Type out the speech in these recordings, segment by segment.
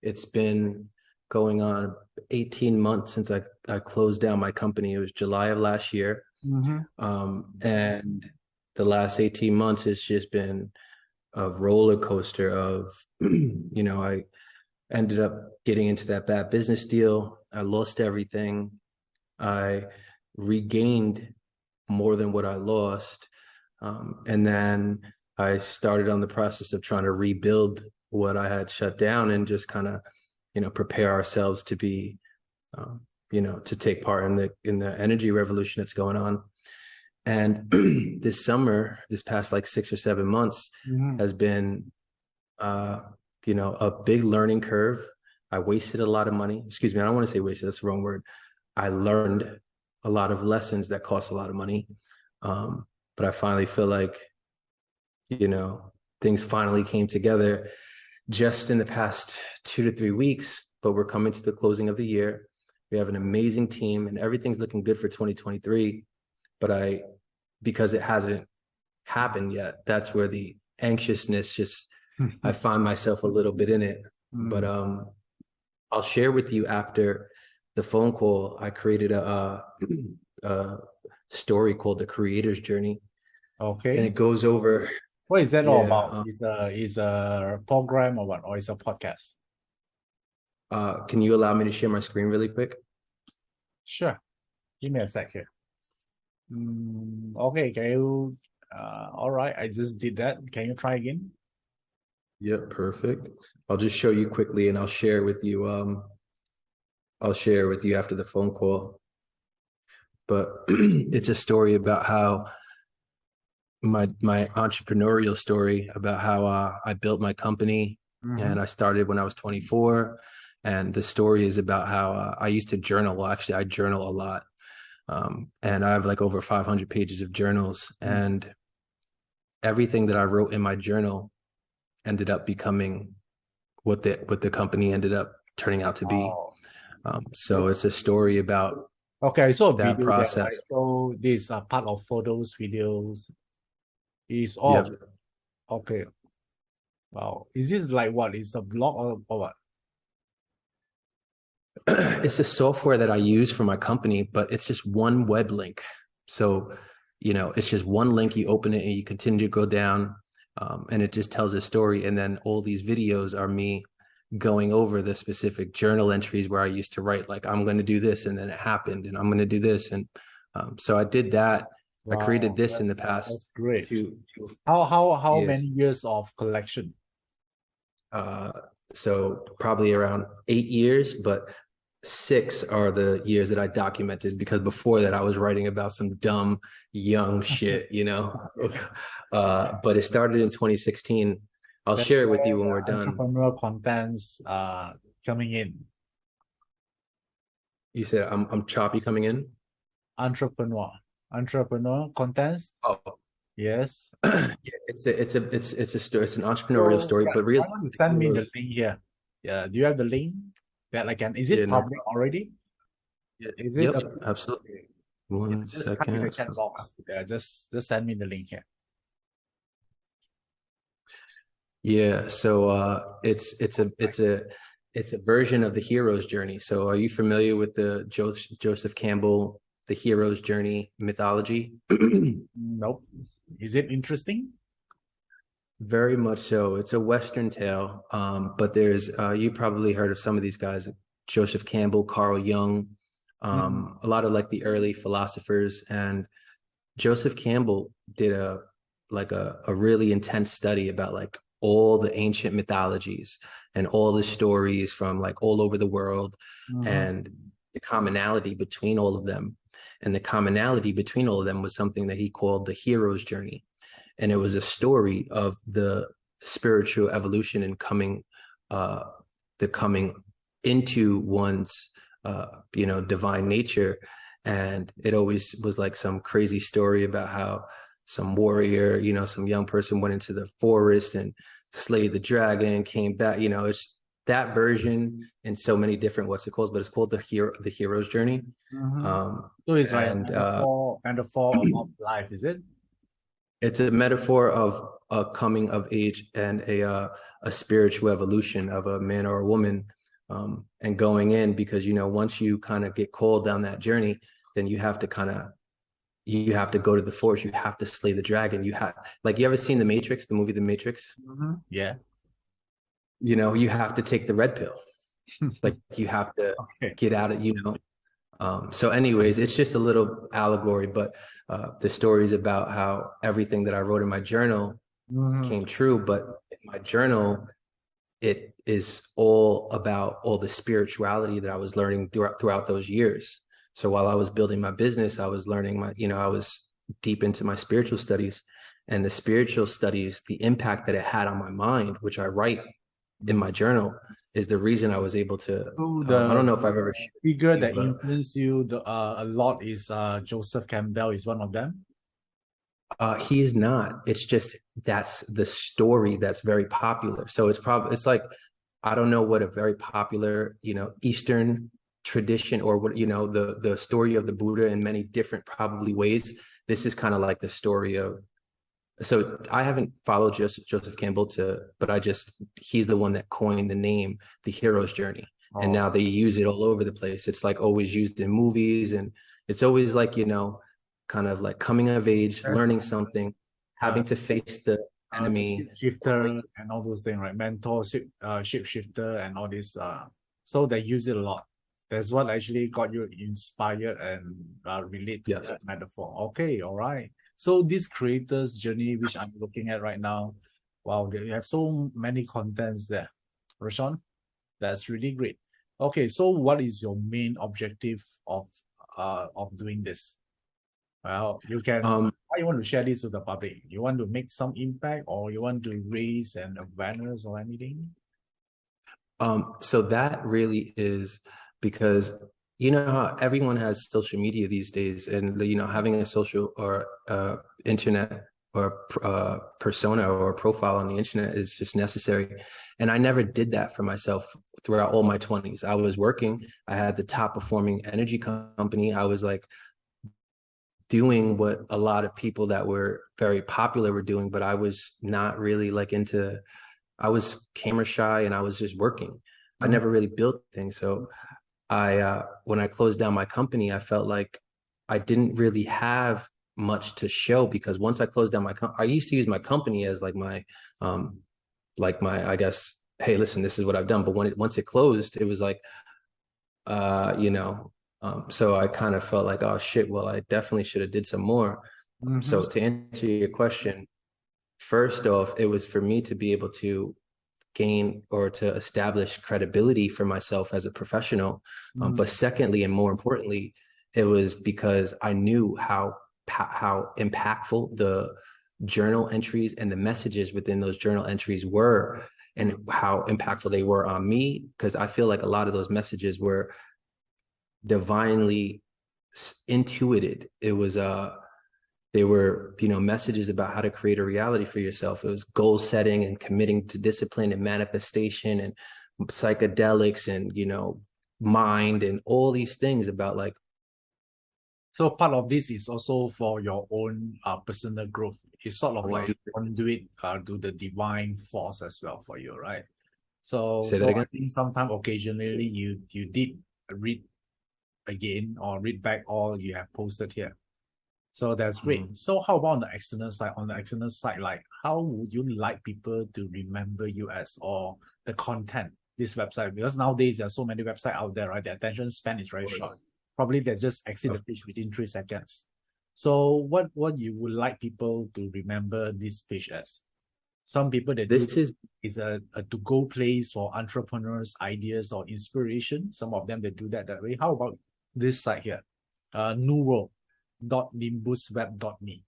It's been going on 18 months since I closed down my company. It was July of last year. And the last 18 months has just been a roller coaster of, I ended up getting into that bad business deal. I lost everything. I regained more than what I lost. And then I started on the process of trying to rebuild what I had shut down and just kind of, prepare ourselves to be, to take part in the energy revolution that's going on. And this summer, this past like 6 or 7 months has been, a big learning curve. I wasted a lot of money. Excuse me, I don't want to say wasted, that's the wrong word. I learned a lot of lessons that cost a lot of money. But I finally feel like, things finally came together just in the past 2 to 3 weeks, but we're coming to the closing of the year. We have an amazing team and everything's looking good for 2023. But because it hasn't happened yet, that's where the anxiousness just, I find myself a little bit in it. But I'll share with you after the phone call. I created a story called The Creators Journey. Okay. And it goes over. What is that all about? Is a program or what? Or is a podcast? Can you allow me to share my screen really quick? Sure. Give me a sec here. Okay, can you all right, I just did that. Can you try again? Yep, perfect. I'll just show you quickly and I'll share with you after the phone call. But it's a story about how my entrepreneurial story about how I built my company. And I started when I was 24. And the story is about how I used to journal. Well, actually, I journal a lot. And I have like over 500 pages of journals, and everything that I wrote in my journal ended up becoming what the company ended up turning out to be. So it's a story about I saw a that video process. there, right? So this part of photos, videos is all. Yep. Okay. Wow. Is this like what? Is a blog or what? It's a software that I use for my company, but it's just one web link. So, it's just one link. You open it and you continue to go down, and it just tells a story. And then all these videos are me going over the specific journal entries where I used to write, like, I'm going to do this, and then it happened, and I'm going to do this. And so I did that. Wow, I created this in the past. That's great. How many years of collection? So probably around 8 years, but 6 are the years that I documented, because before that I was writing about some dumb young shit, but it started in 2016. I'll share it with you when we're done. Entrepreneurial contents coming in. You said I'm choppy coming in? Entrepreneur contents. Oh, yes. It's a story. It's an entrepreneurial story, but really, why don't you send me the link here? Yeah, do you have the link that I can? Is it public already? Is it? Yep, absolutely. One just second. type in the chat box. Yeah, just send me the link here. Yeah, so it's a version of the hero's journey. So are you familiar with the Joseph Campbell, the hero's journey mythology? Nope. Is it interesting? Very much so. It's a Western tale, but there's you probably heard of some of these guys: Joseph Campbell, Carl Jung, a lot of like the early philosophers. And Joseph Campbell did a really intense study about like all the ancient mythologies and all the stories from like all over the world, and the commonality between all of them. And the commonality between all of them was something that he called the hero's journey. And it was a story of the spiritual evolution and coming into one's divine nature. And it always was like some crazy story about how some warrior, some young person went into the forest and slayed the dragon, came back. It's that version in so many different but it's called the hero's journey. So it's like the fall of life, is it? It's a metaphor of a coming of age and a spiritual evolution of a man or a woman, and going in, because, you know, once you kind of get called down that journey, then you have to go to the forest. You have to slay the dragon. You have, like, you ever seen The Matrix, the movie The Matrix? Yeah. You know, you have to take the red pill. Like, you have to Okay. get out of, you know. So anyways, it's just a little allegory, but the story is about how everything that I wrote in my journal came true. But in my journal, it is all about all the spirituality that I was learning throughout those years. So while I was building my business, I was learning I was deep into my spiritual studies, and the spiritual studies, the impact that it had on my mind, which I write in my journal, is the reason I was able to, So I don't the know if I've ever shared figure with you, that but influenced you a lot is Joseph Campbell is one of them. he's not. It's just that's the story that's very popular. So it's like, I don't know what a very popular, you know, Eastern tradition, or what, you know, the story of the Buddha in many different probably ways. This is kind of like the story of. So I haven't followed Joseph Campbell but he's the one that coined the name, the hero's journey. And Oh, now they use it all over the place. It's like always used in movies, and it's always like, you know, kind of like coming of age, that's learning something, uh, having to face the the enemy. shifter and all those things, right? Mentorship, shifter, and all this. So they use it a lot. That's what actually got you inspired and relate to Yes. that metaphor. Okay, all right. So this creator's journey, which I'm looking at right now, wow, you have so many contents there, Roshan. That's really great. Okay, so what is your main objective of doing this? Well, you can, Um, how you want to share this with the public? You want to make some impact, or you want to raise an awareness or anything? so that really is because, you know, how everyone has social media these days, and, you know, having a social or internet or persona or profile on the internet is just necessary. And I never did that for myself throughout all my 20s. I was working, I had the top performing energy company. I was like doing what a lot of people that were very popular were doing, but I was not really like into, I was camera shy, and I was just working. I Mm. never really built things. So when I closed down my company, I felt like I didn't really have much to show, because once I closed down I used to use my company as um, like my, I guess, hey, listen, this is what I've done. But once it closed, it was like, you know, so I kind of felt like, oh shit, well, I definitely should have did some more. Mm-hmm. So to answer your question, first off, it was for me to be able to gain or to establish credibility for myself as a professional. But secondly, and more importantly, it was because I knew how impactful the journal entries and the messages within those journal entries were, and how impactful they were on me. Because I feel like a lot of those messages were divinely intuited. It was they were, you know, messages about how to create a reality for yourself. It was goal setting and committing to discipline and manifestation and psychedelics and, you know, mind and all these things about like. So part of this is also for your own personal growth. It's sort of like conduit to the divine force as well for you, right? So Say that I again. think sometimes occasionally you did read again or read back all you have posted here. So that's great. So how about on the external side? On the external side, like how would you like people to remember you as, or the content, this website? Because nowadays there are so many websites out there, right? The attention span is very short. Probably they just exit the page within 3 seconds. So what you would like people to remember this page as? Some people that do This is a to-go place for entrepreneurs, ideas, or inspiration. Some of them that do that way. How about this site here? Neuro.nimbusweb.me.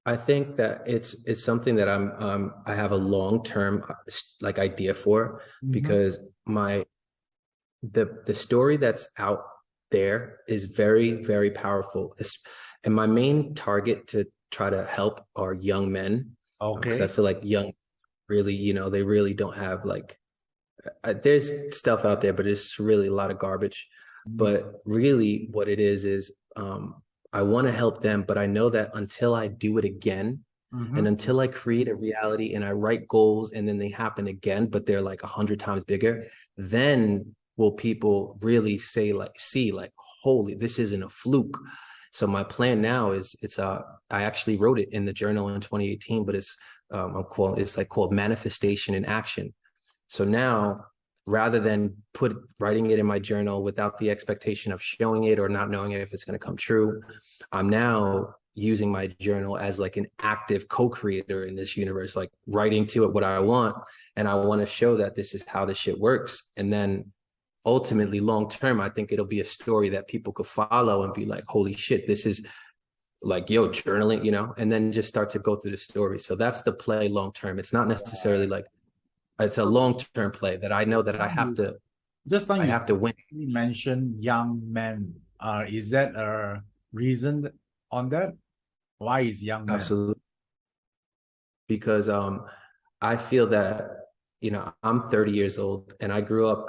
I think that it's something that I have a long-term like idea for, because the story that's out there is very, very powerful. And my main target to try to help are young men, because I Okay. feel like young really, you know, they really don't have like, there's stuff out there, but it's really a lot of garbage. But really what it is I want to help them, but I know that until I do it again, and until I create a reality and I write goals and then they happen again, but they're like 100 times bigger, then will people really say like, see like, holy, this isn't a fluke. So my plan now is I actually wrote it in the journal in 2018, but it's like called manifestation in action. So now rather than writing it in my journal without the expectation of showing it or not knowing if it's going to come true, I'm now using my journal as like an active co-creator in this universe, like writing to it what I want. And I want to show that this is how this shit works. And then ultimately long term, I think it'll be a story that people could follow and be like, holy shit, this is like, yo, journaling, you know, and then just start to go through the story. So that's the play long term. It's not necessarily like, it's a long-term play that I know that I have to win. You mentioned young men. Is that a reason on that? Why is young men? Absolutely. Because I feel that, you know, I'm 30 years old and I grew up,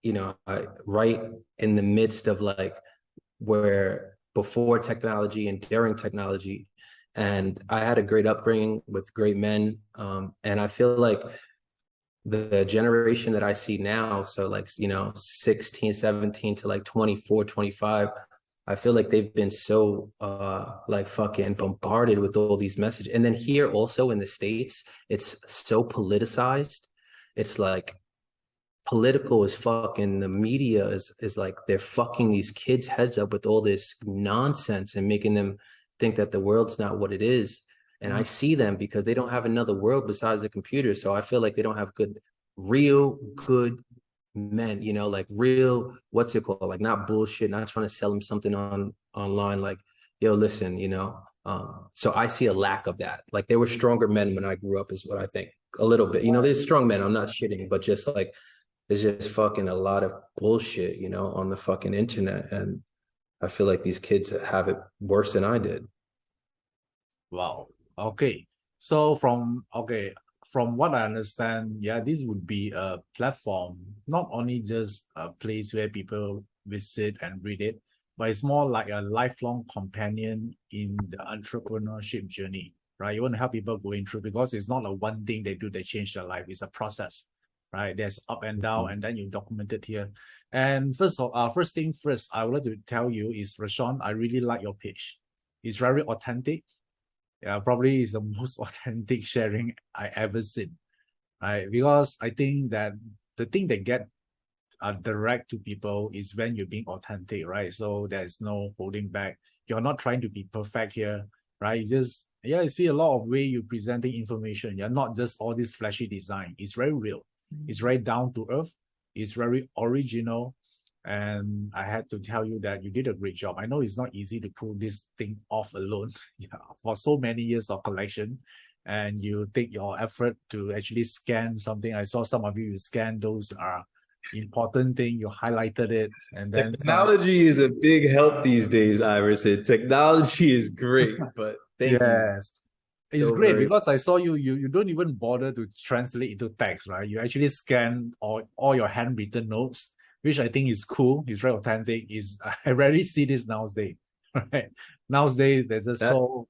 you know, right in the midst of like where before technology and during technology. And I had a great upbringing with great men. And I feel like the generation that I see now, so like, you know, 16, 17 to like 24, 25, I feel like they've been so like fucking bombarded with all these messages. And then here also in the States, it's so politicized. It's like political as fucking, the media is like they're fucking these kids' heads up with all this nonsense and making them think that the world's not what it is. And I see them because they don't have another world besides the computer. So I feel like they don't have real good men, you know, like real, what's it called? Like not bullshit, not trying to sell them something online. Like, yo, listen, you know. So I see a lack of that. Like there were stronger men when I grew up is what I think a little bit, you know, there's strong men. I'm not shitting, but just like, there's just fucking a lot of bullshit, you know, on the fucking internet. And I feel like these kids have it worse than I did. Wow. Okay. So from what I understand, yeah, this would be a platform, not only just a place where people visit and read it, but it's more like a lifelong companion in the entrepreneurship journey, right? You want to help people going through because it's not a one thing they do, they change their life. It's a process, right? There's up and down, and then you document it here. And first thing first, I would like to tell you is, Rashawn, I really like your page. It's very authentic. Yeah, probably is the most authentic sharing I ever seen, right? Because I think that the thing that get direct to people is when you're being authentic, right? So there's no holding back. You're not trying to be perfect here, right? You just, yeah, I see a lot of way you're presenting information. You're not just all this flashy design. It's very real. It's very down to earth. It's very original. And I had to tell you that you did a great job. I know it's not easy to pull this thing off alone, yeah, for so many years of collection, and you take your effort to actually scan something. I saw some of you scan those important thing. You highlighted it, and then technology is a big help these days, Iverson. Technology is great, but thank you. Yes. It's great because I saw you don't even bother to translate into text, right? You actually scan all your handwritten notes, which I think is cool. It's very authentic. I rarely see this nowadays, right? Nowadays, there's just so